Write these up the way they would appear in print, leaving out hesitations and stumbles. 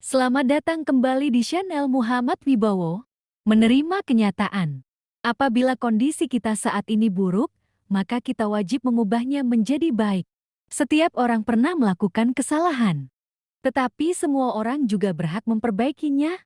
Selamat datang kembali di channel Muhammad Wibowo. Menerima kenyataan. Apabila kondisi kita saat ini buruk, maka kita wajib mengubahnya menjadi baik. Setiap orang pernah melakukan kesalahan, tetapi semua orang juga berhak memperbaikinya.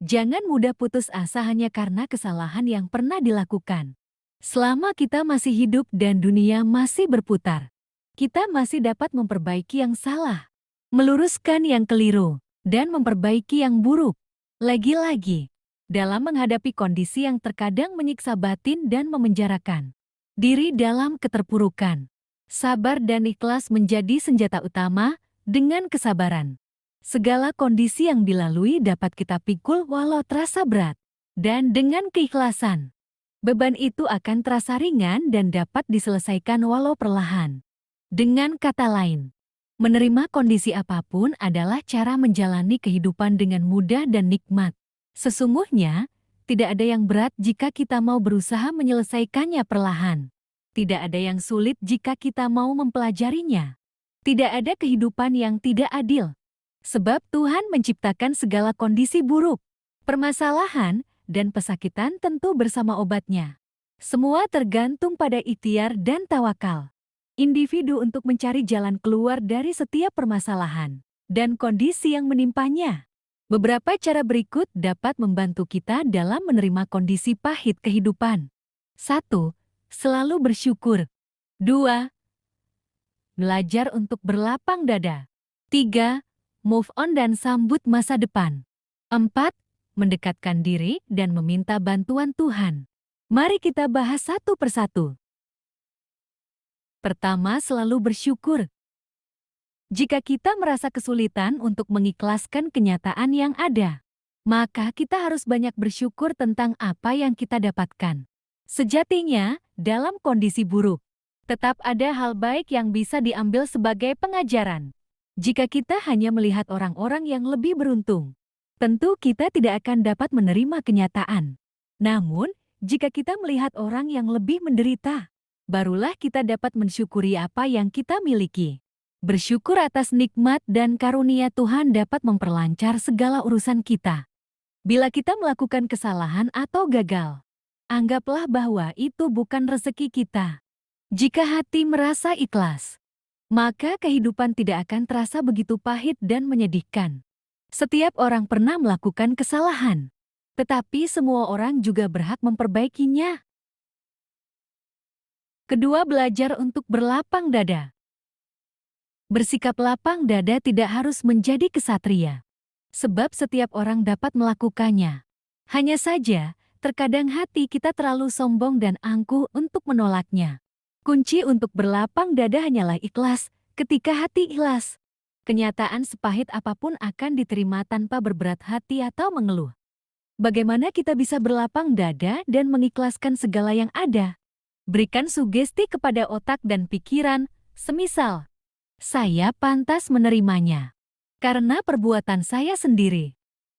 Jangan mudah putus asa hanya karena kesalahan yang pernah dilakukan. Selama kita masih hidup dan dunia masih berputar, kita masih dapat memperbaiki yang salah, meluruskan yang keliru, dan memperbaiki yang buruk. Lagi-lagi, dalam menghadapi kondisi yang terkadang menyiksa batin dan memenjarakan diri dalam keterpurukan, sabar dan ikhlas menjadi senjata utama. Dengan kesabaran, segala kondisi yang dilalui dapat kita pikul walau terasa berat. Dan dengan keikhlasan, beban itu akan terasa ringan dan dapat diselesaikan walau perlahan. Dengan kata lain, menerima kondisi apapun adalah cara menjalani kehidupan dengan mudah dan nikmat. Sesungguhnya, tidak ada yang berat jika kita mau berusaha menyelesaikannya perlahan. Tidak ada yang sulit jika kita mau mempelajarinya. Tidak ada kehidupan yang tidak adil. Sebab Tuhan menciptakan segala kondisi buruk, permasalahan, dan pesakitan tentu bersama obatnya. Semua tergantung pada ikhtiar dan tawakal individu untuk mencari jalan keluar dari setiap permasalahan dan kondisi yang menimpanya. Beberapa cara berikut dapat membantu kita dalam menerima kondisi pahit kehidupan. 1. Selalu bersyukur. 2. Belajar untuk berlapang dada. 3. Move on dan sambut masa depan. 4. Mendekatkan diri dan meminta bantuan Tuhan. Mari kita bahas satu persatu. Pertama, selalu bersyukur. Jika kita merasa kesulitan untuk mengikhlaskan kenyataan yang ada, maka kita harus banyak bersyukur tentang apa yang kita dapatkan. Sejatinya, dalam kondisi buruk, tetap ada hal baik yang bisa diambil sebagai pengajaran. Jika kita hanya melihat orang-orang yang lebih beruntung, tentu kita tidak akan dapat menerima kenyataan. Namun, jika kita melihat orang yang lebih menderita, barulah kita dapat mensyukuri apa yang kita miliki. Bersyukur atas nikmat dan karunia Tuhan dapat memperlancar segala urusan kita. Bila kita melakukan kesalahan atau gagal, anggaplah bahwa itu bukan rezeki kita. Jika hati merasa ikhlas, maka kehidupan tidak akan terasa begitu pahit dan menyedihkan. Setiap orang pernah melakukan kesalahan, tetapi semua orang juga berhak memperbaikinya. Kedua, belajar untuk berlapang dada. Bersikap lapang dada tidak harus menjadi kesatria, sebab setiap orang dapat melakukannya. Hanya saja, terkadang hati kita terlalu sombong dan angkuh untuk menolaknya. Kunci untuk berlapang dada hanyalah ikhlas. Ketika hati ikhlas, kenyataan sepahit apapun akan diterima tanpa berberat hati atau mengeluh. Bagaimana kita bisa berlapang dada dan mengikhlaskan segala yang ada? Berikan sugesti kepada otak dan pikiran, semisal, saya pantas menerimanya karena perbuatan saya sendiri.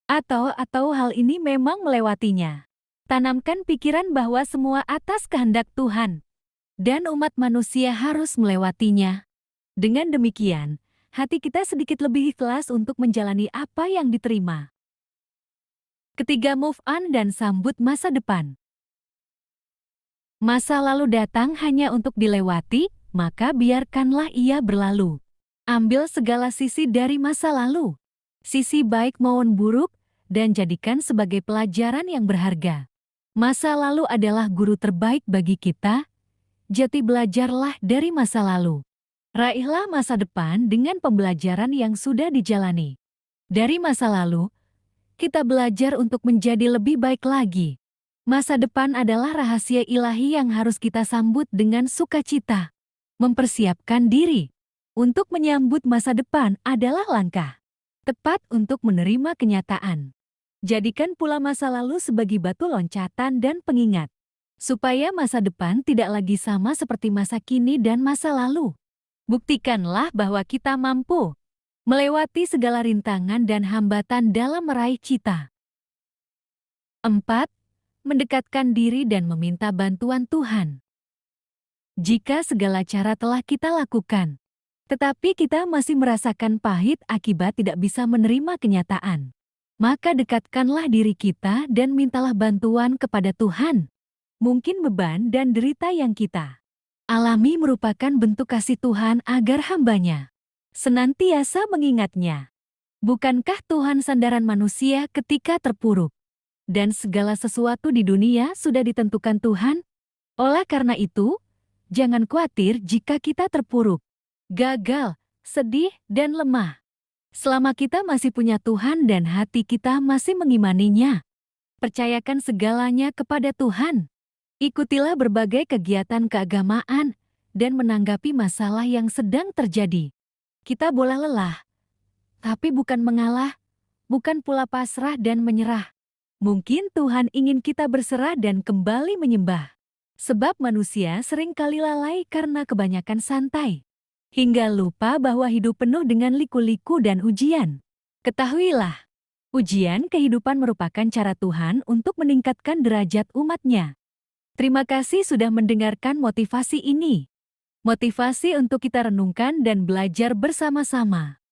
Atau hal ini memang melewatinya. Tanamkan pikiran bahwa semua atas kehendak Tuhan, dan umat manusia harus melewatinya. Dengan demikian, hati kita sedikit lebih ikhlas untuk menjalani apa yang diterima. Ketiga, move on dan sambut masa depan. Masa lalu datang hanya untuk dilewati, maka biarkanlah ia berlalu. Ambil segala sisi dari masa lalu, sisi baik maupun buruk, dan jadikan sebagai pelajaran yang berharga. Masa lalu adalah guru terbaik bagi kita. Jadi belajarlah dari masa lalu. Raihlah masa depan dengan pembelajaran yang sudah dijalani. Dari masa lalu, kita belajar untuk menjadi lebih baik lagi. Masa depan adalah rahasia ilahi yang harus kita sambut dengan sukacita. Mempersiapkan diri untuk menyambut masa depan adalah langkah tepat untuk menerima kenyataan. Jadikan pula masa lalu sebagai batu loncatan dan pengingat, supaya masa depan tidak lagi sama seperti masa kini dan masa lalu. Buktikanlah bahwa kita mampu melewati segala rintangan dan hambatan dalam meraih cita. 4. Mendekatkan diri dan meminta bantuan Tuhan. Jika segala cara telah kita lakukan, Tetapi kita masih merasakan pahit akibat tidak bisa menerima kenyataan. Maka dekatkanlah diri kita dan mintalah bantuan kepada Tuhan. Mungkin beban dan derita yang kita alami merupakan bentuk kasih Tuhan agar hamba-Nya senantiasa mengingatnya. Bukankah Tuhan sandaran manusia ketika terpuruk? Dan segala sesuatu di dunia sudah ditentukan Tuhan? Oleh karena itu, jangan khawatir jika kita terpuruk, gagal, sedih, dan lemah. Selama kita masih punya Tuhan dan hati kita masih mengimaninya, percayakan segalanya kepada Tuhan. Ikutilah berbagai kegiatan keagamaan dan menanggapi masalah yang sedang terjadi. Kita boleh lelah, tapi bukan mengalah, bukan pula pasrah dan menyerah. Mungkin Tuhan ingin kita berserah dan kembali menyembah. Sebab manusia seringkali lalai karena kebanyakan santai, hingga lupa bahwa hidup penuh dengan liku-liku dan ujian. Ketahuilah, ujian kehidupan merupakan cara Tuhan untuk meningkatkan derajat umat-Nya. Terima kasih sudah mendengarkan motivasi ini. Motivasi untuk kita renungkan dan belajar bersama-sama.